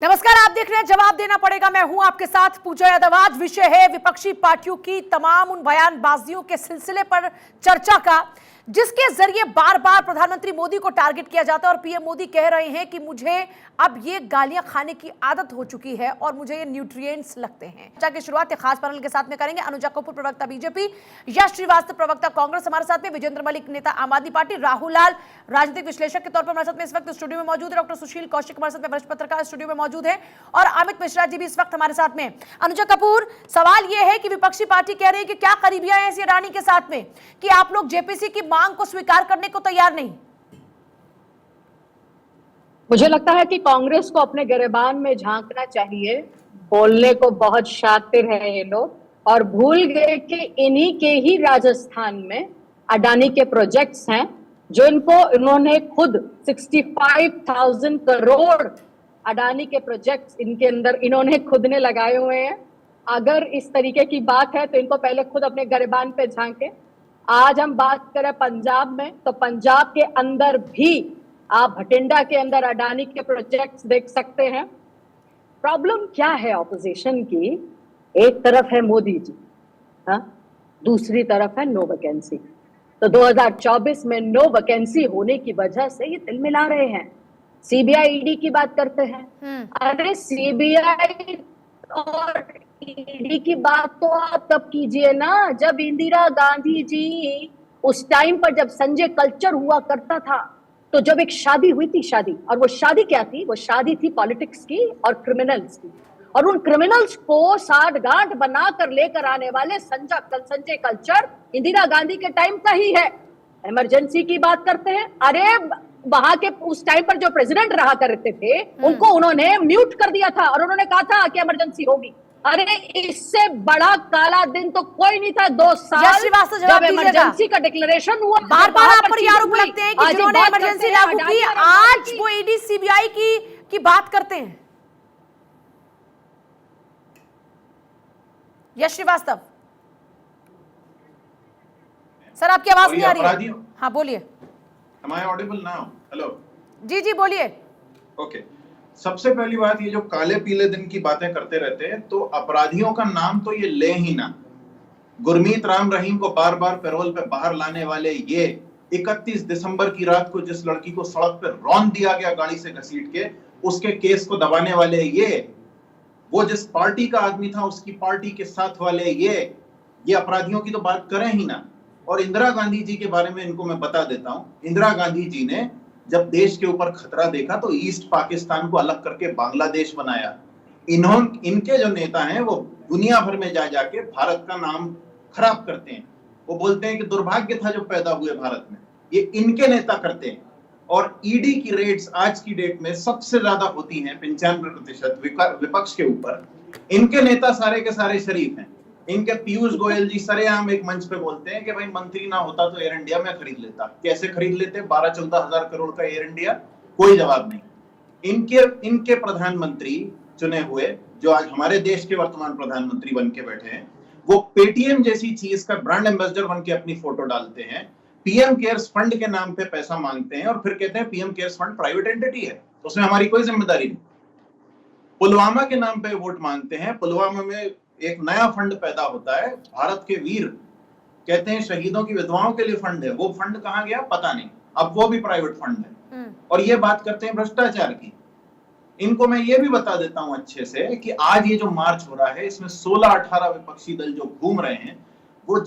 नमस्कार, आप देख रहे हैं जवाब देना पड़ेगा। मैं हूं आपके साथ पूजा यादव। आज विषय है विपक्षी पार्टियों की तमाम उन बयानबाजियों के सिलसिले पर चर्चा का जिसके जरिए बार बार प्रधानमंत्री मोदी को टारगेट किया जाता है और पीएम मोदी कह रहे हैं कि मुझे अब ये गालियां खाने की आदत हो चुकी है और मुझे ये न्यूट्रिएंट्स लगते हैं। चर्चा की शुरुआत एक खास पैनल के साथ में करेंगे। अनुजा कपूर प्रवक्ता बीजेपी, यश श्रीवास्तव प्रवक्ता कांग्रेस हमारे साथ में, विजेंद्र मलिक नेता आम आदमी पार्टी, राहुल लाल राजनीतिक विश्लेषक के तौर पर हमारे साथ में इस वक्त स्टूडियो में मौजूद है, डॉक्टर सुशील कौशिक हमारे साथ में वरिष्ठ पत्रकार स्टूडियो में मौजूद है और अमित मिश्रा जी भी इस वक्त हमारे साथ में। अनुजा कपूर, सवाल यह है कि विपक्षी पार्टी कह रही है कि क्या करीबियां हैं ऐसी अडानी के साथ में कि आप लोग जेपीसी की मांग को स्वीकार करने को तैयार नहीं? मुझे लगता है कि कांग्रेस को अपने गिरेबान में झांकना चाहिए। बोलने को बहुत शातिर है ये लोग और भूल गए कि इन्हीं के ही राजस्थान में अडानी के प्रोजेक्ट्स हैं जो इन्होंने खुद 65,000 करोड़ अडानी के प्रोजेक्ट्स इनके अंदर इन्होंने खुद ने लगाए हुए हैं। अगर इस तरीके की बात है तो इनको पहले खुद अपने गिरेबान पे झांके। आज हम बात करें पंजाब में, तो पंजाब के अंदर भी आप भटिंडा के अंदर अडानी के प्रोजेक्ट्स देख सकते हैं। प्रॉब्लम क्या है ऑपोजिशन की? एक तरफ है मोदी जी, हाँ, दूसरी तरफ है नो वैकेंसी। तो 2024 में नो वैकेंसी होने की वजह से ये तिल मिला रहे हैं। सीबीआई ईडी की बात करते हैं। अरे सीबीआई और ईडी की बात तो आप तब कीजिए ना जब इंदिरा गांधी जी उस टाइम पर, जब संजय कल्चर हुआ करता था, तो जब एक शादी हुई थी, शादी, और वो शादी क्या थी? वो शादी थी पॉलिटिक्स की और क्रिमिनल्स की, और उन क्रिमिनल्स को साठ गांठ बनाकर लेकर आने वाले संजय कल्चर इंदिरा गांधी के टाइम का ही है। इमरजेंसी की बात करते हैं। अरे वहां के उस टाइम पर जो प्रेसिडेंट रहा करते थे उनको उन्होंने म्यूट कर दिया था और उन्होंने कहा था कि इमरजेंसी होगी। अरे इससे बड़ा काला दिन तो कोई नहीं था। 2 साल जब इमरजेंसी का डिक्लेरेशन हुआ, बार बार आप पर आरोप लगते हैं कि जिन्होंने इमरजेंसी लागू की आज वो ईडी सीबीआई की बात करते हैं। यश श्रीवास्तव सर, आपकी आवाज नहीं आ रही है। हाँ बोलिए। Am I audible now? Hello. जी जी बोलिए। ओके, सबसे पहली बात, ये जो काले पीले दिन की बातें करते रहते हैं, तो अपराधियों का नाम तो ये ले ही ना। गुरमीत राम रहीम को बार बार पैरोल पे बाहर लाने वाले ये, 31 दिसंबर की रात को जिस लड़की को सड़क पे रौंद दिया गया गाड़ी से घसीट के, उसके केस को दबाने वाले ये, वो जिस पार्टी का आदमी था उसकी पार्टी के साथ वाले ये अपराधियों की तो बात करें ही ना। और इंदिरा गांधी जी के बारे में इनको मैं बता देता हूं। इंदिरा गांधी जी ने जब देश के ऊपर खतरा देखा तो ईस्ट पाकिस्तान को अलग करके बांग्लादेश बनाया। इनके जो नेता हैं वो दुनिया भर में जा जाके भारत का नाम खराब करते हैं। वो बोलते हैं कि दुर्भाग्य था जो पैदा हुए भारत में। ये इनके नेता करते हैं। और ईडी की रेड्स आज की डेट में सबसे ज्यादा होती हैं 95% विपक्ष के ऊपर। इनके नेता सारे के सारे शरीफ हैं। इनके पीयूष गोयल जी सरेआम एक मंच पे बोलते हैं कि भाई मंत्री ना होता तो एयर इंडिया में खरीद लेता। कैसे खरीद लेते? 12-14 हजार करोड़ का एयर इंडिया। कोई जवाब नहीं। इनके प्रधानमंत्री चुने हुए जो आज हमारे देश के वर्तमान प्रधानमंत्री बन के बैठे हैं, वो पेटीएम जैसी चीज का ब्रांड एम्बेसडर बन के अपनी फोटो डालते हैं। पीएम केयर्स फंड के नाम पे पैसा मांगते हैं और फिर कहते हैं PM cares fund private entity है, उसमें हमारी कोई जिम्मेदारी नहीं। पुलवामा के नाम पे वोट मांगते हैं। पुलवामा में एक नया फंड पैदा होता है, भारत के वीर, कहते हैं शहीदों की विधवाओं के लिए फंड है। वो फंड कहां गया पता नहीं, अब वो भी प्राइवेट फंड है। और ये बात करते हैं भ्रष्टाचार की। इनको मैं ये भी बता देता हूं अच्छे से कि आज ये जो मार्च हो रहा है इसमें 16-18 विपक्षी दल जो घूम रहे हैं वो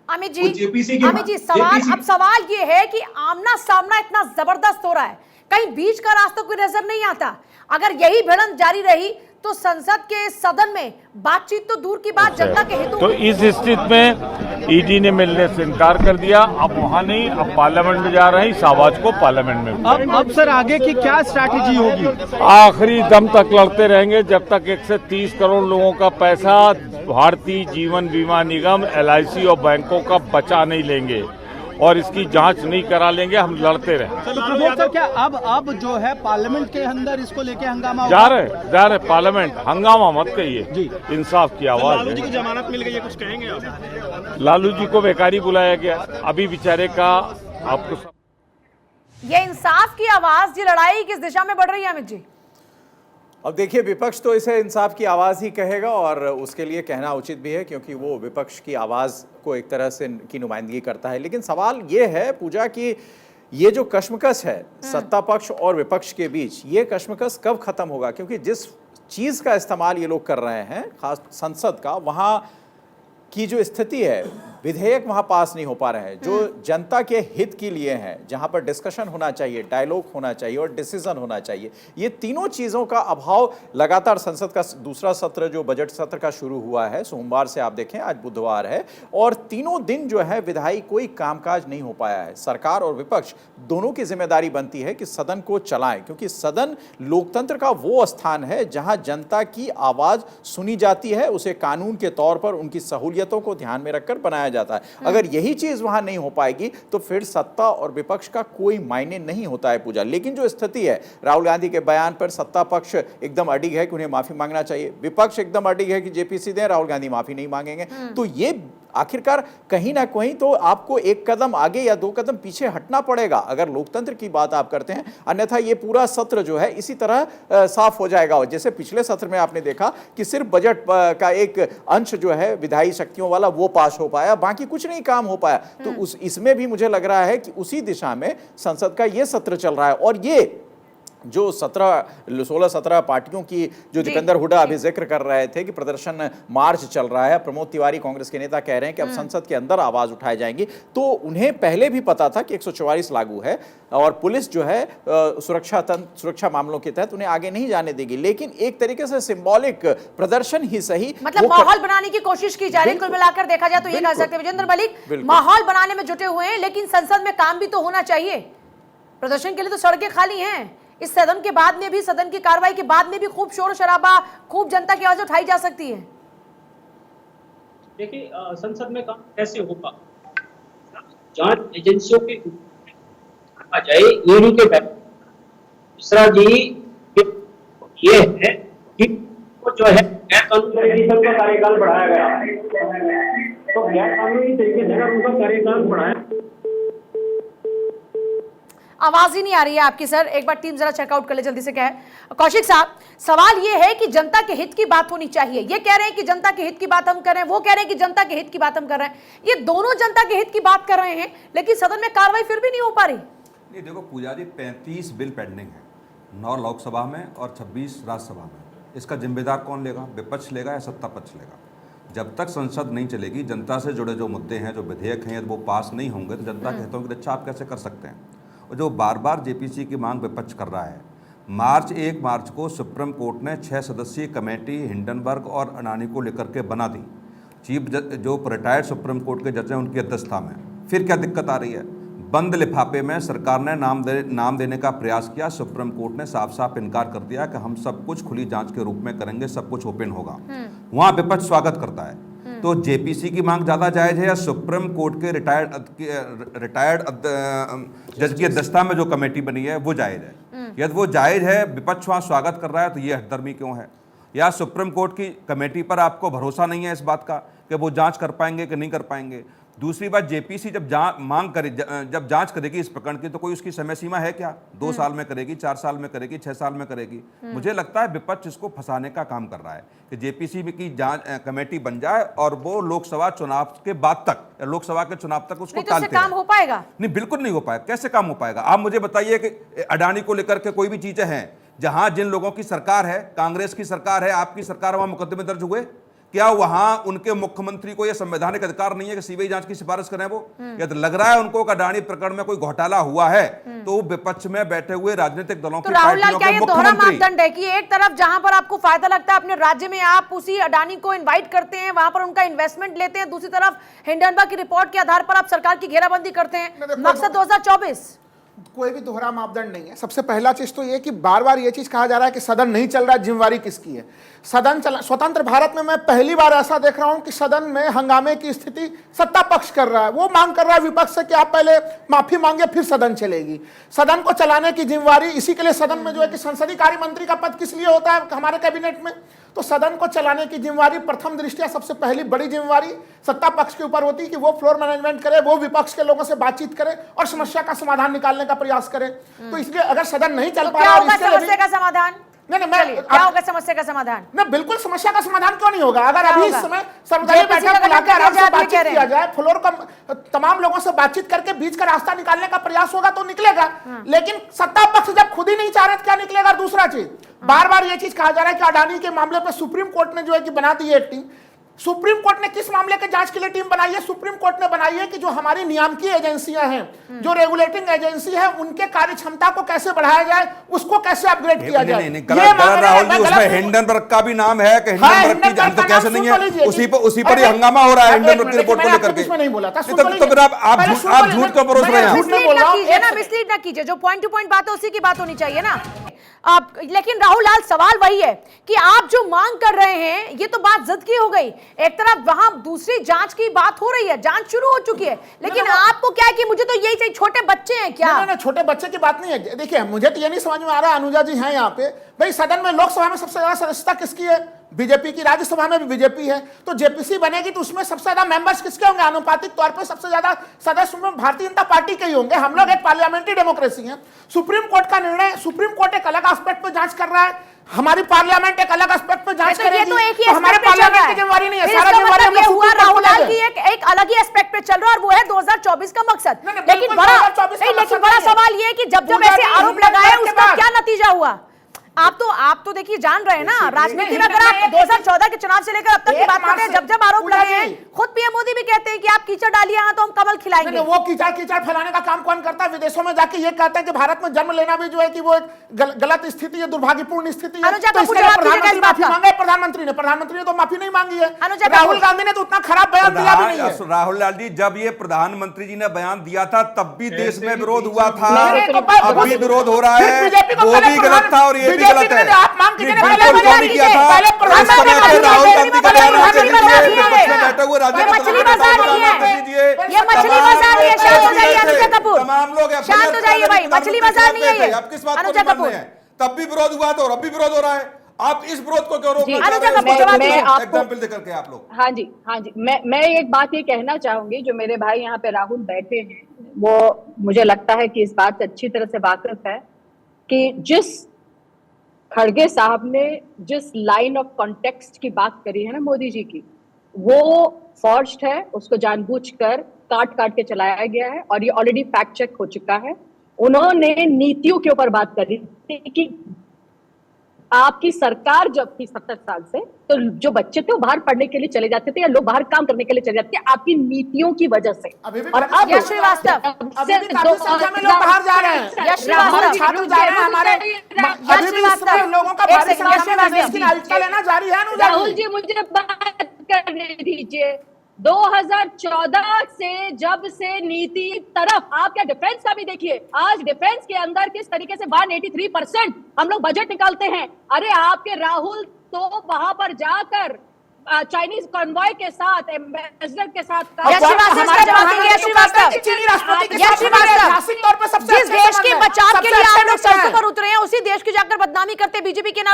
अमित जी, जेपीसी की सवाल ये है कि आमना सामना इतना जबरदस्त हो रहा है, कहीं बीच का रास्ता कोई नजर नहीं आता। अगर यही भिड़ंत जारी रही तो संसद के सदन में बातचीत तो दूर की बात, जनता के हितों तो इस स्थिति में ईडी ने मिलने से इनकार कर दिया। अब वहां नहीं, अब पार्लियामेंट में जा रहे हैं, इस आवाज को पार्लियामेंट में। अब सर आगे की क्या स्ट्रैटेजी होगी? आखिरी दम तक लड़ते रहेंगे जब तक 130 करोड़ लोगों का पैसा भारतीय जीवन बीमा निगम, LIC और बैंकों का बचा नहीं लेंगे और इसकी जांच नहीं करा लेंगे। हम लड़ते रहे। सर क्या अब जो है पार्लियामेंट के अंदर इसको लेके हंगामा जा रहे पार्लियामेंट। हंगामा मत कहिए, इंसाफ की आवाज। लालू जी को जमानत मिल गई है, कुछ कहेंगे आप? लालू जी को बेकारी बुलाया गया। अभी बेचारे का आपको ये इंसाफ की आवाज, ये लड़ाई किस दिशा में बढ़ रही है अमित जी? अब देखिए, विपक्ष तो इसे इंसाफ की आवाज़ ही कहेगा और उसके लिए कहना उचित भी है, क्योंकि वो विपक्ष की आवाज़ को एक तरह से की नुमाइंदगी करता है। लेकिन सवाल ये है पूजा कि ये जो कश्मकश है सत्ता पक्ष और विपक्ष के बीच, ये कश्मकश कब खत्म होगा? क्योंकि जिस चीज़ का इस्तेमाल ये लोग कर रहे हैं, खास संसद का, वहाँ की जो स्थिति है, विधेयक वहाँ पास नहीं हो पा रहे हैं जो जनता के हित के लिए हैं, जहाँ पर डिस्कशन होना चाहिए, डायलॉग होना चाहिए और डिसीजन होना चाहिए। ये तीनों चीज़ों का अभाव लगातार संसद का दूसरा सत्र, जो बजट सत्र का शुरू हुआ है सोमवार से, आप देखें आज बुधवार है, और तीनों दिन जो है विधायी कोई कामकाज नहीं हो पाया है। सरकार और विपक्ष दोनों की जिम्मेदारी बनती है कि सदन को चलाएं, क्योंकि सदन लोकतंत्र का वो स्थान है जहां जनता की आवाज़ सुनी जाती है, उसे कानून के तौर पर उनकी सहूलियतों को ध्यान में रखकर बनाया जाता है। अगर यही चीज वहां नहीं हो पाएगी तो फिर सत्ता और विपक्ष का कोई मायने नहीं होता है पूजा। लेकिन जो स्थिति है, राहुल गांधी के बयान पर सत्ता पक्ष एकदम अडिग है कि उन्हें माफी मांगना चाहिए, विपक्ष एकदम अडिग है कि जेपीसी दें, राहुल गांधी माफी नहीं मांगेंगे। तो ये आखिरकार कहीं ना कहीं तो आपको एक कदम आगे या दो कदम पीछे हटना पड़ेगा अगर लोकतंत्र की बात आप करते हैं, अन्यथा ये पूरा सत्र जो है इसी तरह साफ हो जाएगा। और जैसे पिछले सत्र में आपने देखा कि सिर्फ बजट का एक अंश जो है विधायी शक्तियों वाला वो पास हो पाया, बाकी कुछ नहीं काम हो पाया। तो इसमें भी मुझे लग रहा है कि उसी दिशा में संसद का ये सत्र चल रहा है। और ये जो 16-17 पार्टियों की जो दीपेंद्र हुड्डा अभी जिक्र कर रहे थे कि प्रदर्शन मार्च चल रहा है, प्रमोद तिवारी कांग्रेस के नेता कह रहे हैं कि अब संसद के अंदर आवाज उठाई जाएंगी, तो उन्हें पहले भी पता था कि 144 लागू है और पुलिस जो है सुरक्षा मामलों के तहत उन्हें आगे नहीं जाने देगी। लेकिन एक तरीके से सिंबॉलिक प्रदर्शन ही सही, मतलब माहौल बनाने की कोशिश की जा रही है। कुल मिलाकर देखा जाए तो ये कह सकते हैं विजेंद्र मलिक माहौल बनाने में जुटे हुए हैं, लेकिन संसद में काम भी तो होना चाहिए। प्रदर्शन के लिए तो सड़कें खाली हैं। इस सदन के बाद में भी, सदन की कार्रवाई के बाद में भी खूब शोर शराबा, खूब जनता की आवाज उठाई जा सकती है। देखिए, संसद में काम कैसे होगा? जांच एजेंसियों के आ जाए, ये नहीं के दूसरा जी ये है कि जो है गैर कानूनी का कार्यकाल बढ़ाया गया, तो गैर कानूनी तरीके से अगर उनका कार्यकाल बढ़ाया। आवाज ही नहीं आ रही है आपकी सर, एक बार टीम जरा चेकआउट कर ले जल्दी से। क्या है कौशिक साहब, सवाल ये है कि जनता के हित की बात होनी चाहिए। ये कह रहे हैं कि जनता के हित की बात हम कर रहे हैं, वो कह रहे हैं कि जनता के हित की बात हम कर रहे हैं। ये दोनों जनता के हित की बात कर रहे हैं, लेकिन सदन में कार्रवाई फिर भी नहीं हो पा रही। नहीं, देखो पूजा जी, 35 बिल पेंडिंग है, 9 लोकसभा में और 26 राज्यसभा में। इसका जिम्मेदार कौन लेगा? विपक्ष लेगा या सत्ता पक्ष लेगा? जब तक संसद नहीं चलेगी, जनता से जुड़े जो मुद्दे हैं, जो विधेयक हैं, वो पास नहीं होंगे तो जनता के हितों की रक्षा आप कैसे कर सकते हैं? और जो बार बार जेपीसी की मांग विपक्ष कर रहा है, 1 मार्च को सुप्रीम कोर्ट ने 6 सदस्यीय कमेटी हिंडनबर्ग और अडानी को लेकर के बना दी। चीफ जो रिटायर्ड सुप्रीम कोर्ट के जज हैं उनकी अध्यक्षता में। फिर क्या दिक्कत आ रही है? बंद लिफाफे में सरकार ने नाम देने का प्रयास किया, सुप्रीम कोर्ट ने साफ साफ इनकार कर दिया कि हम सब कुछ खुली जांच के रूप में करेंगे, सब कुछ ओपन होगा। वहाँ विपक्ष स्वागत करता है। तो जेपीसी की मांग ज्यादा जायज है या सुप्रीम कोर्ट के रिटायर्ड जज की अध्यक्षता में जो कमेटी बनी है वो जायज है? यदि वो जायज है, विपक्ष वहां स्वागत कर रहा है, तो ये हठधर्मी क्यों है? या सुप्रीम कोर्ट की कमेटी पर आपको भरोसा नहीं है इस बात का कि वो जांच कर पाएंगे कि नहीं कर पाएंगे? दूसरी बात, जेपीसी जब जब जांच करेगी इस प्रकरण की, तो कोई उसकी समय सीमा है क्या? 2 साल में करेगी, 4 साल में करेगी, 6 साल में करेगी? मुझे लगता है विपक्ष इसको फंसाने का काम कर रहा है कि जेपीसी की जांच कमेटी बन जाए और वो लोकसभा चुनाव के बाद तक, लोकसभा के चुनाव तक उसको टालते काम हो पाएगा? नहीं, बिल्कुल नहीं हो पाएगा। कैसे काम हो पाएगा? आप मुझे बताइए कि अडानी को लेकर के कोई भी चीजें हैं, जहां जिन लोगों की सरकार है, कांग्रेस की सरकार है, आपकी सरकार, वहां मुकदमे दर्ज हुए? क्या वहां उनके मुख्यमंत्री को यह संवैधानिक अधिकार नहीं है कि सीबीआई जांच की सिफारिश करें? वो यदि लग रहा है उनको कि अडानी प्रकरण में कोई घोटाला हुआ है, तो विपक्ष में बैठे हुए राजनीतिक दलों की पार्टियों के मुख्यमंत्री, मापदंड है कि एक तरफ जहां पर आपको फायदा लगता है अपने राज्य में, आप उसी अडानी को इनवाइट करते हैं, वहां पर उनका इन्वेस्टमेंट लेते हैं, दूसरी तरफ हिंडनबर्ग की रिपोर्ट के आधार पर आप सरकार की घेराबंदी करते हैं। मकसद 2024 कोई भी दोहरा मापदंड नहीं है। सबसे पहला चीज तो ये कि बार बार ये चीज कहा जा रहा है कि सदन नहीं चल रहा, जिम्मेवारी किसकी है? सदन चला, स्वतंत्र भारत में मैं पहली बार ऐसा देख रहा हूं कि सदन में हंगामे की स्थिति सत्ता पक्ष कर रहा है। वो मांग कर रहा है विपक्ष से कि आप पहले माफी मांगे फिर सदन चलेगी। सदन को चलाने की जिम्मेवारी, इसी के लिए सदन में जो है कि संसदीय कार्य मंत्री का पद किस लिए होता है हमारे कैबिनेट में, तो सदन को चलाने की जिम्मेवारी प्रथम दृष्टया सबसे पहली बड़ी जिम्मेवारी सत्ता पक्ष के ऊपर होती है कि वो फ्लोर मैनेजमेंट करे, वो विपक्ष के लोगों से बातचीत करे और समस्या का समाधान निकालने का प्रयास करे। तो इसलिए अगर सदन नहीं चल पा रहा, समस्या का समाधान नहीं नहीं चलिए, क्या होगा समस्या का समाधान? नहीं, बिल्कुल समस्या का समाधान क्यों नहीं होगा? अगर क्या अभी इस होगा? समय सर्वदलीय JPC बैठक का बुला के गठन आराम किया से जाए, आप ये बातचीत कह रहे किया हैं। जाए, फ्लोर का तमाम लोगों से बातचीत करके बीच का रास्ता निकालने का प्रयास होगा तो निकलेगा। लेकिन सत्ता पक्ष जब खुद ही नहीं चाह रहे तो क्या निकलेगा? दूसरा चीज, बार बार ये चीज कहा जा रहा है कि अडानी के मामले पर सुप्रीम कोर्ट ने जो है कि बना दी है एक टीम। सुप्रीम कोर्ट ने किस मामले के जांच के लिए टीम बनाई है? सुप्रीम कोर्ट ने बनाई है कि जो हमारी नियामकीय एजेंसियां हैं, जो रेगुलेटिंग एजेंसी है, उनके कार्य क्षमता को कैसे बढ़ाया जाए, उसको कैसे अपग्रेड किया जाए। नहीं, गलत राहुल जी, उसमें हिंडनबर्ग का भी नाम है कि हिंडनबर्ग की जांच तो कैसे नहीं है? उसी पर ही हंगामा हो रहा है हिंडनबर्ग की रिपोर्ट को लेकर के। नहीं बोला था, तो फिर आप झूठ क्यों परोस रहे हैं? मिसलीड ना कीजिए, जो पॉइंट टू पॉइंट बात है उसी की बात होनी चाहिए ना। आप लेकिन राहुल लाल, सवाल वही है कि आप जो मांग कर रहे हैं, ये तो बात जिद की हो गई। एक तरफ वहां दूसरी जांच की बात हो रही है, जांच शुरू हो चुकी है, लेकिन आपको क्या है कि मुझे तो यही चाहिए, छोटे बच्चे हैं क्या? नहीं, छोटे बच्चे की बात नहीं है। देखिए, मुझे तो ये नहीं समझ में आ रहा, अनुजा जी हैं यहाँ पे, भाई सदन में लोकसभा में सबसे ज्यादा सदस्यता किसकी है? बीजेपी की। राज्यसभा में भी बीजेपी है, तो जेपीसी बनेगी तो उसमें सबसे ज्यादा मेंबर्स किसके होंगे? अनुपातिक तौर पे सबसे ज्यादा सदस्य में भारतीय जनता पार्टी के ही होंगे। हम लोग एक पार्लियामेंट्री डेमोक्रेसी है। सुप्रीम कोर्ट का निर्णय, सुप्रीम कोर्ट एक अलग एस्पेक्ट पे जांच कर रहा है, हमारी पार्लियामेंट एक अलग एस्पेक्ट पे जांच करेगी। तो एक ही तो हमारे पार्लियामेंट की जिम्मेवारी नहीं है, सारा जिम्मेवारी हम लोग हुआ सुप्रीम कोर्ट राहुल को लाल देंगे। की एक अलग ही एस्पेक्ट पे चल रहा है, और वो है 2024 का मकसद। नहीं, लेकिन बिल्कुल बड़ा 2024 का लेकिन मकसद बड़ा नहीं है। सवाल ये है कि जब पूजा ऐसे जी, आरोप लगाए हिंडनबर्ग के उसका बाद क्या नतीजा हुआ? आप तो देखिए जान रहे हैं ना, राजनीति में अगर आप 2014 के चुनाव से लेकर अब तक की बात करते हैं, जब आरोप पूजा लगे हैं, जी। खुद पीएम मोदी भी कहते हैं कि आप कीचड़ डालिए यहाँ तो हम कमल खिलाएंगे। नहीं, वो कीचड़ फैलाने का काम कौन करता है? विदेशों में जाके ये कहते हैं कि भारत में जन्म लेना भी जो है कि वो एक गलत स्थिति है, दुर्भाग्यपूर्ण स्थिति है। अनुजा तो कपूर, इसके लिए जवाब दीजिएगा प्रधानमंत्री इस बात माफी का। मांगे। प्रधानमंत्री ने तो माफी नहीं मांगी है। अनुजा राहुल कपूर। गांधी ने तो उतना खराब बयान दिया भी नहीं है। राहुल लाल जी, जब ये प्रधानमंत्री जी ने बयान दिया था तब भी देश में विरोध हुआ था, अब भी विरोध हो रहा है। वो भी गलत था और ये भी गलत है। आप मांग कीजिए, बिल्कुल कौन किया था? उस समय पे राहुल गांधी का बयान आप लीजिए, विपक्ष में बैठे हुए राजीव गांधी मछली बाजार नहीं है, ये मछली बाजार नहीं है। शांत हो जाइए अनुजा कपूर, तमाम लोग शांत हो जाइए भाई, मछली बाजार नहीं है ये। आप किस बात को अनुजा नहीं मान कपूर, रहे हैं? तब भी विरोध हुआ था और अब भी विरोध हो रहा है। आप इस विरोध को क्यों रोकना चाह अनुजा रहे हैं? कपूर, जवाब दीजिए। एग्जाम्पल देकर के आप लोग। हाँ जी, मैं एक बात ये कहना चाहूंगी, जो मेरे भाई यहाँ पे राहुल बैठे हैं, वो मुझे लगता है कि इस बात से अच्छी तरह से वाकिफ है कि जिस खड़गे साहब ने जिस लाइन ऑफ कॉन्टेक्स्ट की बात करी है ना मोदी जी की, वो फॉर्ज्ड है, उसको जानबूझकर काट के चलाया गया है, और ये ऑलरेडी फैक्ट चेक हो चुका है। उन्होंने नीतियों के ऊपर बात करी थी कि आपकी सरकार जब थी 70 साल से, तो जो बच्चे थे वो बाहर पढ़ने के लिए चले जाते थे, या लोग बाहर काम करने के लिए चले जाते थे आपकी नीतियों की वजह से। और अब यश श्रीवास्तव, अभी भी काफी संख्या में लोग बाहर जा रहे हैं। यश श्रीवास्तव, छात्र जा रहे हैं हमारे, अभी भी इस समय लोगों का भारी संख्या में विदेश की नागरिकता लेना जारी है। राहुल जी, मुझे बात करने दीजिए। 2014 से जब से नीति तरफ, आप क्या डिफेंस का भी देखिए, आज डिफेंस के अंदर किस तरीके से 183% हम लोग बजट निकालते हैं। अरे आपके राहुल तो वहां पर जाकर चाइनीज कॉन्वॉय के साथ, एम्बेसडर के साथ जिस देश के बचाव के लिए आप लोग सड़कों पर उतरे हैं, उसी देश की जाकर बदनामी करते बीजेपी के नाम